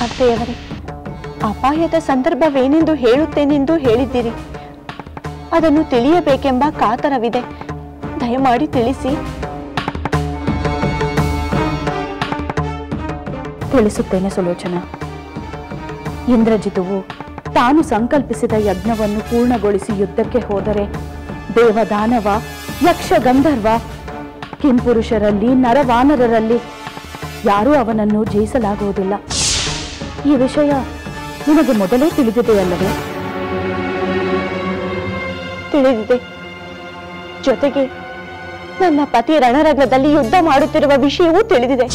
ಅತ್ತೆಯವರೇ, ಅಪಾಯದ ಸಂದರ್ಭವೇನೆಂದು ಹೇಳುತ್ತೇನೆಂದು ಹೇಳಿದ್ದೀರಿ. ಅದನ್ನು ತಿಳಿಯಬೇಕೆಂಬ ಕಾತರವಿದೆ. ದಯಮಾಡಿ ತಿಳಿಸಿ. ತಿಳಿಸುತ್ತೇನೆ ಸುಲೋಚನಾ. ಇಂದ್ರಜಿತುವು ತಾನು ಸಂಕಲ್ಪಿಸಿದ ಯಜ್ಞವನ್ನು ಪೂರ್ಣಗೊಳಿಸಿ ಯುದ್ಧಕ್ಕೆ ಹೋದರೆ ದೇವದಾನವ, ಯಕ್ಷ, ಗಂಧರ್ವ, ಕಿಂಪುರುಷರಲ್ಲಿ, ನರವಾನರರಲ್ಲಿ ಯಾರೂ ಅವನನ್ನು ಜಯಿಸಲಾಗುವುದಿಲ್ಲ. ಈ ವಿಷಯ ನಿನಗೆ ಮೊದಲೇ ತಿಳಿದಿದೆಯಲ್ಲವೇ? ತಿಳಿದಿದೆ. ಜೊತೆಗೆ ನನ್ನ ಪತಿ ರಣರಂಗದಲ್ಲಿ ಯುದ್ಧ ಮಾಡುತ್ತಿರುವ ವಿಷಯವೂ ತಿಳಿದಿದೆ.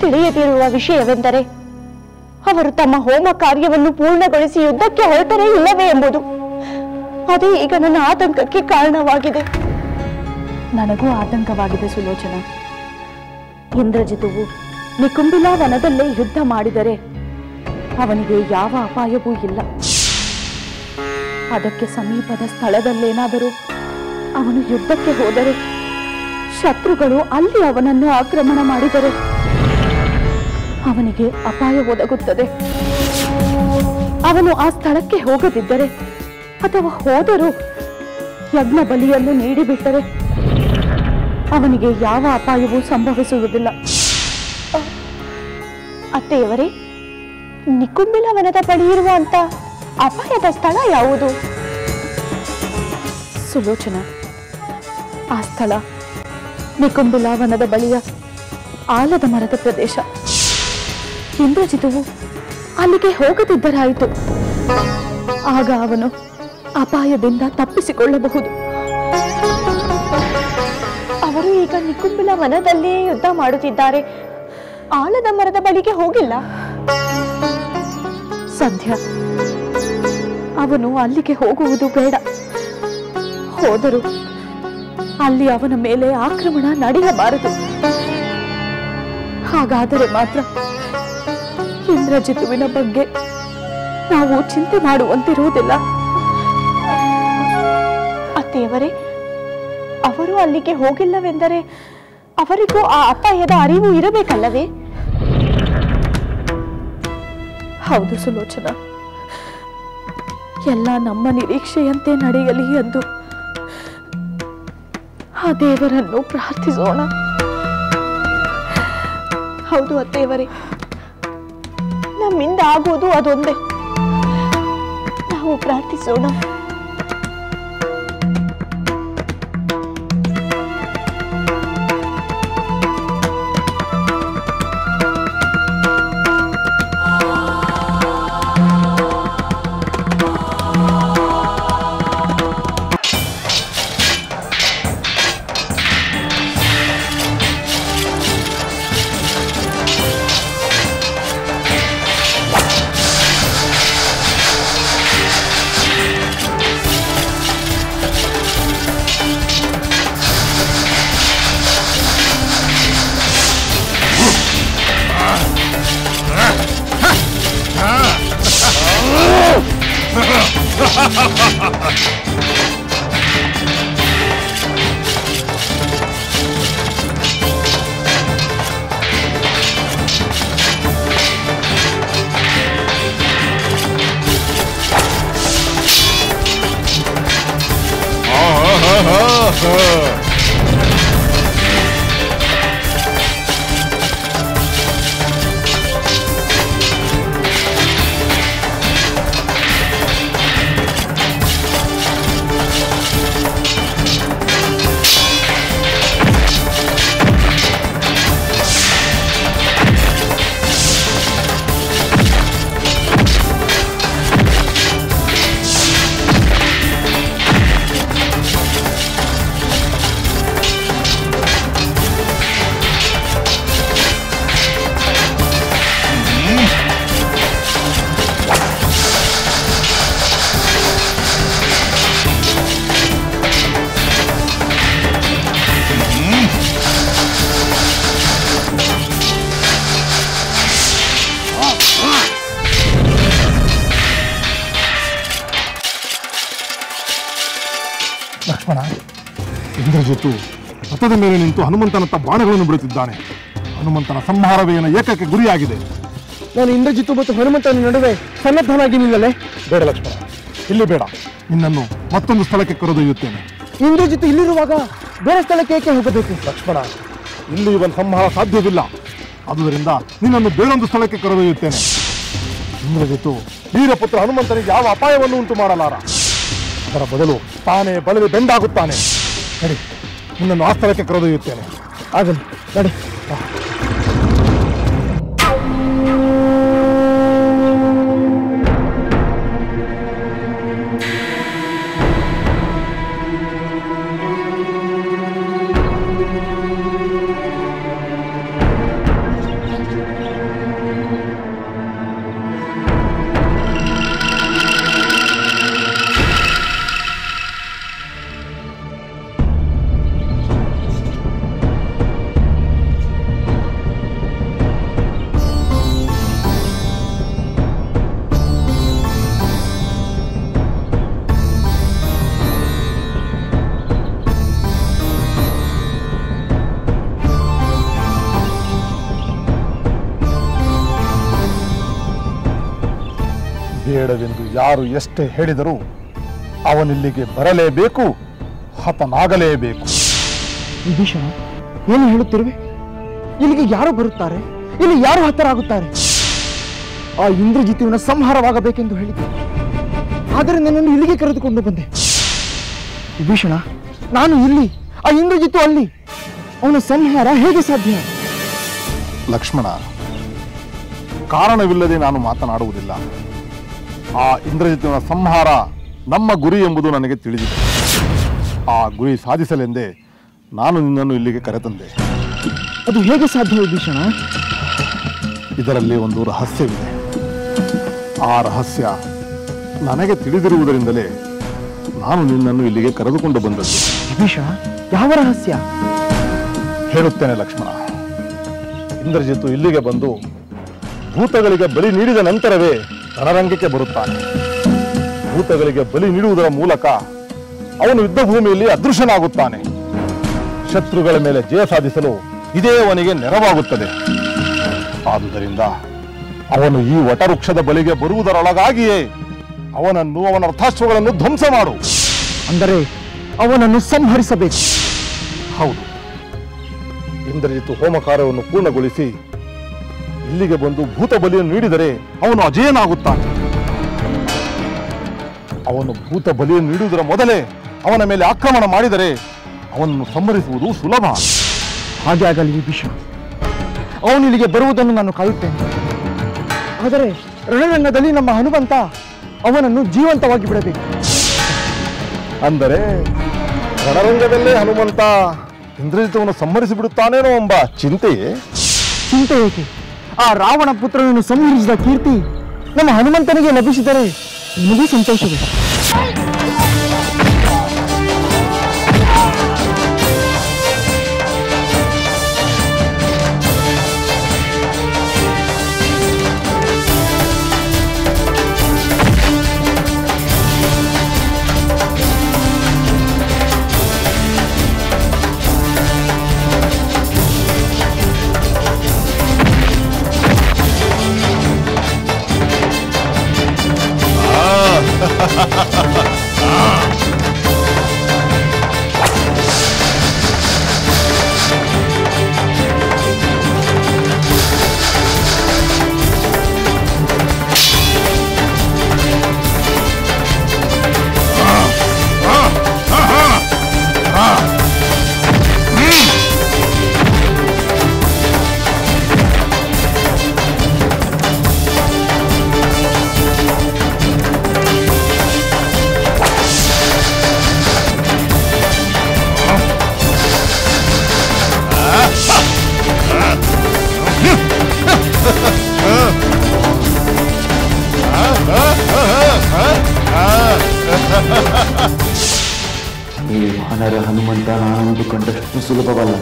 ತಿಳಿಯದಿರುವ ವಿಷಯವೆಂದರೆ ಅವರು ತಮ್ಮ ಹೋಮ ಕಾರ್ಯವನ್ನು ಪೂರ್ಣಗೊಳಿಸಿ ಯುದ್ಧಕ್ಕೆ ಹೊರಟರೆ ಇಲ್ಲವೇ ಎಂಬುದು. ಅದೇ ಈಗ ನನ್ನ ಆತಂಕಕ್ಕೆ ಕಾರಣವಾಗಿದೆ. ನನಗೂ ಆತಂಕವಾಗಿದೆ ಸುಲೋಚನಾ. ಇಂದ್ರಜಿತುವು ನಿಕುಂಬಿಲಾ ವನದಲ್ಲೇ ಯುದ್ಧ ಮಾಡಿದರೆ ಅವನಿಗೆ ಯಾವ ಅಪಾಯವೂ ಇಲ್ಲ. ಅದಕ್ಕೆ ಸಮೀಪದ ಸ್ಥಳದಲ್ಲೇನಾದರೂ ಅವನು ಯುದ್ಧಕ್ಕೆ ಹೋದರೆ, ಶತ್ರುಗಳು ಅಲ್ಲಿ ಅವನನ್ನು ಆಕ್ರಮಣ ಮಾಡಿದರೆ ಅವನಿಗೆ ಅಪಾಯ ಒದಗುತ್ತದೆ. ಅವನು ಆ ಸ್ಥಳಕ್ಕೆ ಹೋಗದಿದ್ದರೆ ಅಥವಾ ಹೋದರೂ ಯಜ್ಞ ಬಲಿಯನ್ನು ನೀಡಿಬಿಟ್ಟರೆ ಅವನಿಗೆ ಯಾವ ಅಪಾಯವೂ ಸಂಭವಿಸುವುದಿಲ್ಲ. ಅತ್ತೆಯವರೇ, ನಿಕುಂಬಿಲ ವನದ ಬಳಿ ಇರುವಂತ ಅಪಾಯದ ಸ್ಥಳ ಯಾವುದು? ಸುಲೋಚನಾ, ಆ ಸ್ಥಳ ನಿಕುಂಬಿಲ ವನದ ಬಳಿಯ ಆಲದ ಮರದ ಪ್ರದೇಶ. ಇಂದ್ರಜಿತುವು ಅಲ್ಲಿಗೆ ಹೋಗದಿದ್ದರಾಯಿತು. ಆಗ ಅವನು ಅಪಾಯದಿಂದ ತಪ್ಪಿಸಿಕೊಳ್ಳಬಹುದು. ಅವರು ಈಗ ನಿಕುಂಬಿಲ ವನದಲ್ಲಿಯೇ ಯುದ್ಧ ಮಾಡುತ್ತಿದ್ದಾರೆ. ಆಲದ ಮರದ ಬಳಿಗೆ ಹೋಗಿಲ್ಲ. ಸದ್ಯ ಅವನು ಅಲ್ಲಿಗೆ ಹೋಗುವುದು ಬೇಡ. ಹೋದರೂ ಅಲ್ಲಿ ಅವನ ಮೇಲೆ ಆಕ್ರಮಣ ನಡೆಯಬಾರದು. ಹಾಗಾದರೆ ಮಾತ್ರ ಇಂದ್ರಜಿತುವಿನ ಬಗ್ಗೆ ನಾವು ಚಿಂತೆ ಮಾಡುವಂತಿರುವುದಿಲ್ಲ. ಅತ್ತೆಯವರೇ, ಅವರು ಅಲ್ಲಿಗೆ ಹೋಗಿಲ್ಲವೆಂದರೆ ಅವರಿಗೂ ಆ ಅಪಾಯದ ಅರಿವು ಇರಬೇಕಲ್ಲವೇ? ಹೌದು ಸುಲೋಚನಾ, ಎಲ್ಲ ನಮ್ಮ ನಿರೀಕ್ಷೆಯಂತೆ ನಡೆಯಲಿ ಎಂದು ಆ ದೇವರನ್ನು ಪ್ರಾರ್ಥಿಸೋಣ. ಹೌದು ಅತ್ತೆಯವರೇ, ನಮ್ಮಿಂದ ಆಗುವುದು ಅದೊಂದೇ. ನಾವು ಪ್ರಾರ್ಥಿಸೋಣ. ಇಂದ್ರಜಿತ್ತು ರಥದ ಮೇಲೆ ನಿಂತು ಹನುಮಂತನತ್ತ ಬಾಣಗಳನ್ನು ಬಿಡುತ್ತಿದ್ದಾನೆ. ಹನುಮಂತನ ಸಂಹಾರವೇನ ಏಕಕ್ಕೆ ಗುರಿಯಾಗಿದೆ. ನಾನು ಇಂದ್ರಜಿತ್ತು ಮತ್ತು ಹನುಮಂತನ ನಡುವೆ ಸನ್ನದ್ಧನಾಗಿ ನಿಲ್ಲಲೇ? ಬೇಡ ಲಕ್ಷ್ಮಣ, ಇಲ್ಲಿ ಬೇಡ. ನಿನ್ನನ್ನು ಮತ್ತೊಂದು ಸ್ಥಳಕ್ಕೆ ಕರೆದೊಯ್ಯುತ್ತೇನೆ. ಇಂದ್ರಜಿತ್ತು ಇಲ್ಲಿರುವಾಗ ಬೇರೆ ಸ್ಥಳಕ್ಕೆ ಏಕೆ ಹೋಗಬೇಕು? ಲಕ್ಷ್ಮಣ, ಇಲ್ಲಿ ಇವನ ಸಂಹಾರ ಸಾಧ್ಯವಿಲ್ಲ. ಆದುದರಿಂದ ನಿನ್ನನ್ನು ಬೇರೊಂದು ಸ್ಥಳಕ್ಕೆ ಕರೆದೊಯ್ಯುತ್ತೇನೆ. ಇಂದ್ರಜಿತ್ತು ವೀರಪುತ್ರ ಹನುಮಂತನಿಗೆ ಯಾವ ಅಪಾಯವನ್ನು ಉಂಟು ಮಾಡಲಾರ. ಅದರ ಬದಲು ತಾನೇ ಬಲವಿ ಬೆಂಡಾಗುತ್ತಾನೆ. ನಡಿ, ನಿನ್ನನ್ನು ಆ ಸ್ಥಳಕ್ಕೆ ಕರೆದೊಯ್ಯುತ್ತೇನೆ. ಆಗಲಿ, ನಡಿ. ಬೇಡವೆಂದು ಯಾರು ಎಷ್ಟೇ ಹೇಳಿದರೂ ಅವನಿಲ್ಲಿಗೆ ಬರಲೇಬೇಕು, ಹತನಾಗಲೇಬೇಕು. ವಿಭೀಷಣ, ಏನು ಹೇಳುತ್ತಿರುವೆ? ಇಲ್ಲಿಗೆ ಯಾರು ಬರುತ್ತಾರೆ? ಇಲ್ಲಿ ಯಾರು ಹತರಾಗುತ್ತಾರೆ? ಆ ಇಂದ್ರಜಿತುವಿನ ಸಂಹಾರವಾಗಬೇಕೆಂದು ಹೇಳಿದ್ದೆ. ಆದರೆ ನನ್ನನ್ನು ಇಲ್ಲಿಗೆ ಕರೆದುಕೊಂಡು ಬಂದೆ. ವಿಭೀಷಣ, ನಾನು ಇಲ್ಲಿ, ಆ ಇಂದ್ರಜಿತು ಅಲ್ಲಿ. ಅವನ ಸಂಹಾರ ಹೇಗೆ ಸಾಧ್ಯ? ಲಕ್ಷ್ಮಣ, ಕಾರಣವಿಲ್ಲದೆ ನಾನು ಮಾತನಾಡುವುದಿಲ್ಲ. ಆ ಇಂದ್ರಜಿತುವಿನ ಸಂಹಾರ ನಮ್ಮ ಗುರಿ ಎಂಬುದು ನನಗೆ ತಿಳಿದಿದೆ. ಆ ಗುರಿ ಸಾಧಿಸಲೆಂದೇ ನಾನು ನಿನ್ನನ್ನು ಇಲ್ಲಿಗೆ ಕರೆತಂದೆ. ಅದು ಹೇಗೆ ಸಾಧ್ಯ ವಿಭೀಷಣ? ಇದರಲ್ಲಿ ಒಂದು ರಹಸ್ಯವಿದೆ. ಆ ರಹಸ್ಯ ನನಗೆ ತಿಳಿದಿರುವುದರಿಂದಲೇ ನಾನು ನಿನ್ನನ್ನು ಇಲ್ಲಿಗೆ ಕರೆದುಕೊಂಡು ಬಂದದ್ದು. ವಿಭೀಷಣ, ಯಾವ ರಹಸ್ಯ? ಹೇಳುತ್ತೇನೆ ಲಕ್ಷ್ಮಣ. ಇಂದ್ರಜಿತು ಇಲ್ಲಿಗೆ ಬಂದು ಭೂತಗಳಿಗೆ ಬಲಿ ನೀಡಿದ ನಂತರವೇ ರಣರಂಗಕ್ಕೆ ಬರುತ್ತಾನೆ. ಭೂತಗಳಿಗೆ ಬಲಿ ನೀಡುವುದರ ಮೂಲಕ ಅವನು ಯುದ್ಧ ಭೂಮಿಯಲ್ಲಿ ಅದೃಶ್ಯನಾಗುತ್ತಾನೆ. ಶತ್ರುಗಳ ಮೇಲೆ ಜಯ ಸಾಧಿಸಲು ಇದೇ ಅವನಿಗೆ ನೆರವಾಗುತ್ತದೆ. ಆದುದರಿಂದ ಅವನು ಈ ವಟವೃಕ್ಷದ ಬಲಿಗೆ ಬರುವುದರೊಳಗಾಗಿಯೇ ಅವನನ್ನು, ಅವನ ಅರ್ಥಾಶ್ವಗಳನ್ನು ಧ್ವಂಸ ಮಾಡು. ಅಂದರೆ ಅವನನ್ನು ಸಂಹರಿಸಬೇಕು. ಹೌದು. ಇಂದ್ರಜಿತು ಹೋಮ ಕಾರ್ಯವನ್ನು ಪೂರ್ಣಗೊಳಿಸಿ ಇಲ್ಲಿಗೆ ಬಂದು ಭೂತ ಬಲಿಯನ್ನು ನೀಡಿದರೆ ಅವನು ಅಜೇಯನಾಗುತ್ತಾನೆ. ಅವನು ಭೂತ ಬಲಿಯನ್ನು ನೀಡುವುದರ ಮೊದಲೇ ಅವನ ಮೇಲೆ ಆಕ್ರಮಣ ಮಾಡಿದರೆ ಅವನನ್ನು ಸಂಹರಿಸುವುದು ಸುಲಭ. ಹಾಗೆ ಆಗಲಿ ವಿಭೀಷಣ. ಅವನು ಇಲ್ಲಿಗೆ ಬರುವುದನ್ನು ನಾನು ಕಾಯುತ್ತೇನೆ. ಆದರೆ ರಣರಂಗದಲ್ಲಿ ನಮ್ಮ ಹನುಮಂತ ಅವನನ್ನು ಜೀವಂತವಾಗಿ ಬಿಡಬೇಕು. ಅಂದರೆ ರಣರಂಗದಲ್ಲೇ ಹನುಮಂತ ಇಂದ್ರಜಿತವನ್ನು ಸಂಹರಿಸಿ ಬಿಡುತ್ತಾನೇನೋ ಎಂಬ ಚಿಂತೆಯೇ? ಚಿಂತೆ ಏಕೆ? ಆ ರಾವಣ ಪುತ್ರನನ್ನು ಸಂಹರಿಸಿದ ಕೀರ್ತಿ ನಮ್ಮ ಹನುಮಂತನಿಗೆ ಲಭಿಸಿದರೆ ನಿಮಗೂ ಸಂತೋಷವೇ? ವಾನರ ಹನುಮಂತ ನಾನೊಂದು ಕಂಡಷ್ಟು ಸುಲಭವಲ್ಲ.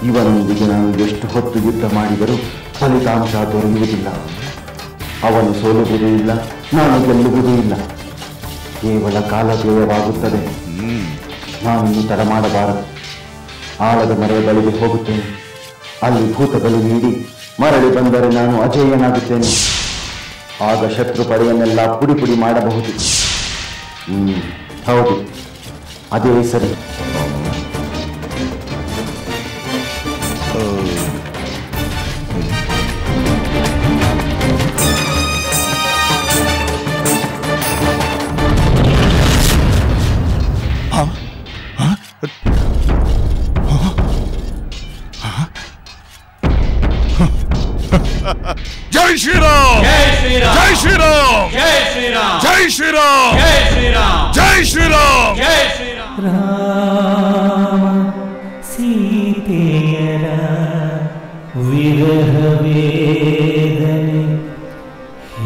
ಇವನೊಂದಿಗೆ ನಾನು ಎಷ್ಟು ಹೊತ್ತು ಯುದ್ಧ ಮಾಡಿದರೂ ಫಲಿತಾಂಶ ದೊರೆಯುವುದಿಲ್ಲ. ಅವನು ಸೋಲುವುದೂ ಇಲ್ಲ, ನಾನು ಗೆಲ್ಲುವುದೂ ಇಲ್ಲ. ಕೇವಲ ಕಾಲವ್ಯಯವಾಗುತ್ತದೆ. ನಾನಿನ್ನು ತಡ ಮಾಡಬಾರದು. ಆಳದ ಮರೆಯ ಬಳಿಗೆ ಹೋಗುತ್ತೇನೆ. ಅಲ್ಲಿ ಭೂತ ಬಲಿ ನೀಡಿ ಮರಳಿ ಬಂದರೆ ನಾನು ಅಜೇಯನಾಗುತ್ತೇನೆ. ಆಗ ಶತ್ರು ಪಡೆಯನ್ನೆಲ್ಲ ಪುಡಿ ಪುಡಿ ಮಾಡಬಹುದು. ಹೌದು, ಅದೇ ಸರಿ. जय श्री राम, जय श्री राम, जय श्री राम, जय श्री राम, जय श्री राम, जय श्री राम, जय श्री राम, जय श्री राम. राम सीतेयर विरह वेदने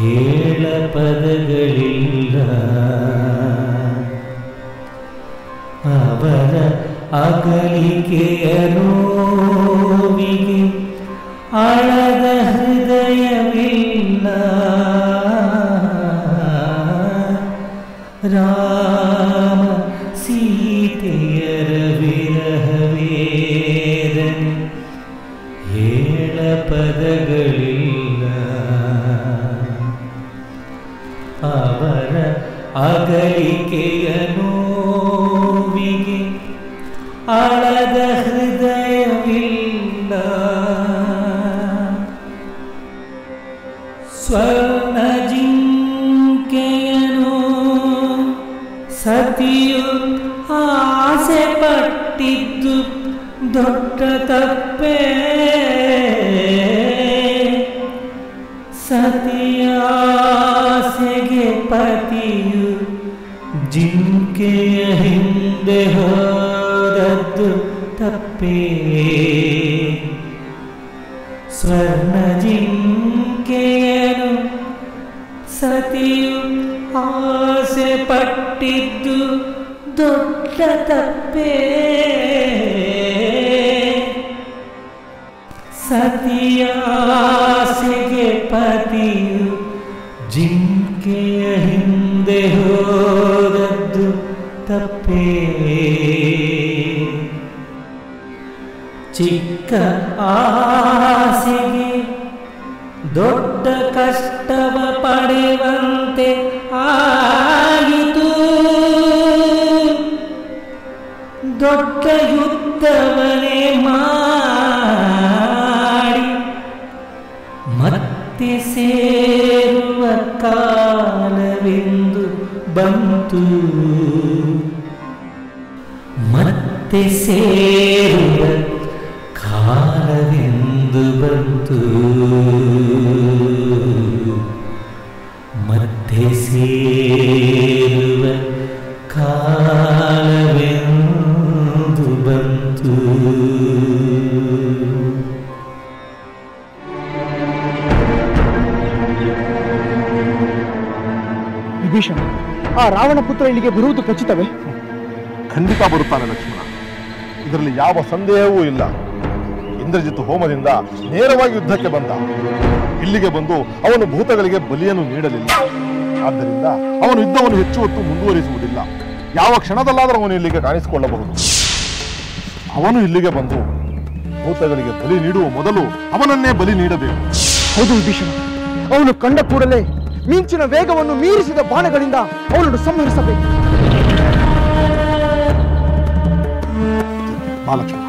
ಹೇಳ ಪದಗಳಿಲ್ಲ. ಅವರ ಅಗಲಿಕೆಯ ನೋವಿಗೆ ಆಳದ ಹೃದಯವಿಲ್ಲ. ರಾಮ ಸೀತೆಯರ ವಿರಹ ವೇದನೆ ಹೇಳ ಪದಗಳಿಲ್ಲ. ಅವರ ಅಗಲಿಕೆಯ ನೋವಿಗೆ ಆಳದ ಹೃದಯವಿಲ್ಲ. ಸ್ವರ್ಣ ಜಿಂಕೆಯನು ಸತಿಯು ಆಸೆ ಪಟ್ಟಿದ್ದು ದೊಡ್ಡ ತಪ್ಪೇ. ಸತಿಯ ಆಸೆಗೆ ಪತಿಯು ಜಿಂಕೆಯ ಹಿಂದೆ ಹೋದದ್ದು ತಪ್ಪೇ. ಸ್ವರ್ಣ ಜಿಂಕೆಯನು ಸತಿಯು ಆಸೆ ಪಟ್ಟಿದ್ದು ದೊಡ್ಡ ತಪ್ಪೇ. ಸತಿಯ ಆಸೆಗೆ ಪತಿಯು ಜಿಂಕೆಯ ಹಿಂದೆ ಹೋದದ್ದು ತಪ್ಪೇ. ಚಿಕ್ಕ ಆಸೆಗೆ ದೊಡ್ಡ ಕಷ್ಟವ ಪಡೆಯುವಂತೆ ಆಯಿತು. ದೊಡ್ಡ ಯುದ್ಧವನೇ ಮಾಡಿ ಮತ್ತೆ ಸೇರುವ ಕಾಲವೆಂದು ಬಂತು. ಮತ್ತೆ ಸೇರುವ ಕಾಲವೆಂದು ಬಂತು. ಮತ್ತೆ ಸೇರುವ ಕಾಲವೆಂದು ಬಂತು. ವಿಭೀಷಣ, ಆ ರಾವಣ ಪುತ್ರ ಇಲ್ಲಿಗೆ ಬರುವುದು ಖಚಿತವೇ? ಖಂಡಿತ ಬರುತ್ತಾನೆ ಲಕ್ಷ್ಮಣ, ಇದರಲ್ಲಿ ಯಾವ ಸಂದೇಹವೂ ಇಲ್ಲ. ಇಂದ್ರಜಿತ್ ಹೋಮದಿಂದ ನೇರವಾಗಿ ಯುದ್ಧಕ್ಕೆ ಬಂದ. ಇಲ್ಲಿಗೆ ಬಂದು ಅವನು ಭೂತಗಳಿಗೆ ಬಲಿಯನ್ನು ನೀಡಲಿಲ್ಲ. ಆದ್ದರಿಂದ ಅವನು ಯುದ್ಧವನ್ನು ಹೆಚ್ಚು ಹೊತ್ತು ಮುಂದುವರಿಸುವುದಿಲ್ಲ. ಯಾವ ಕ್ಷಣದಲ್ಲಾದರೂ ಅವನು ಇಲ್ಲಿಗೆ ಕಾಣಿಸಿಕೊಳ್ಳಬಹುದು. ಅವನು ಇಲ್ಲಿಗೆ ಬಂದು ಭೂತಗಳಿಗೆ ಬಲಿ ನೀಡುವ ಮೊದಲು ಅವನನ್ನೇ ಬಲಿ ನೀಡಬೇಕು. ಹೌದು ವಿಭೀಷಣ, ಅವನು ಕಂಡ ಕೂಡಲೇ ಮಿಂಚಿನ ವೇಗವನ್ನು ಮೀರಿಸಿದ ಬಾಣಗಳಿಂದ ಅವನನ್ನು ಸಂಹರಿಸಬೇಕು. ಲಕ್ಷ್ಮಣ,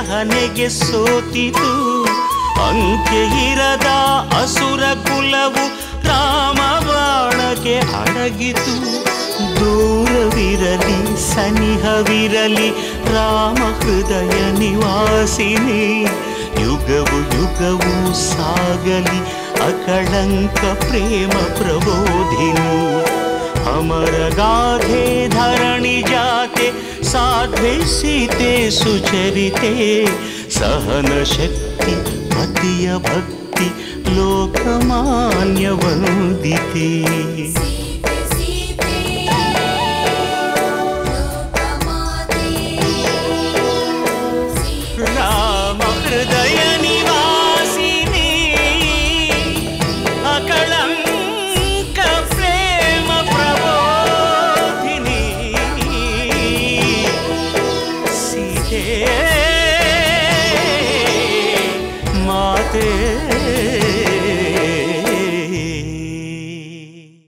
ಸಹನೆಗೆ ಸೋತಿತು. ಅಂಕೆ ಇರದ ಅಸುರ ಕುಲವು ರಾಮ ಬಾಣಕ್ಕೆ ಅಡಗಿತು. ದೂರವಿರಲಿ ಸನಿಹವಿರಲಿ ರಾಮ ಹೃದಯ ನಿವಾಸಿನಿ. ಯುಗವು ಯುಗವು ಸಾಗಲಿ ಅಕಳಂಕ ಪ್ರೇಮ ಪ್ರಬೋಧಿನಿ. ಅಮರ ಗಾಧೆ ಧರಣಿ ಜಾತೆ ಸಾಧ್ವೆ ಸೀತೆ ಸುಚರಿತೆ. ಸಹನ ಶಕ್ತಿ ಪತಿಯ ಭಕ್ತಿ ಲೋಕಮಾನ್ಯ ವಂದಿತೆ. ರಾಮ ಹೃದಯ ನಿವಾಸಿನಿ ಅಕಳಂಕ ಪ್ರೇಮ ಪ್ರಬೋಧಿನಿ. ಸೀತೆ ಮಾತೆ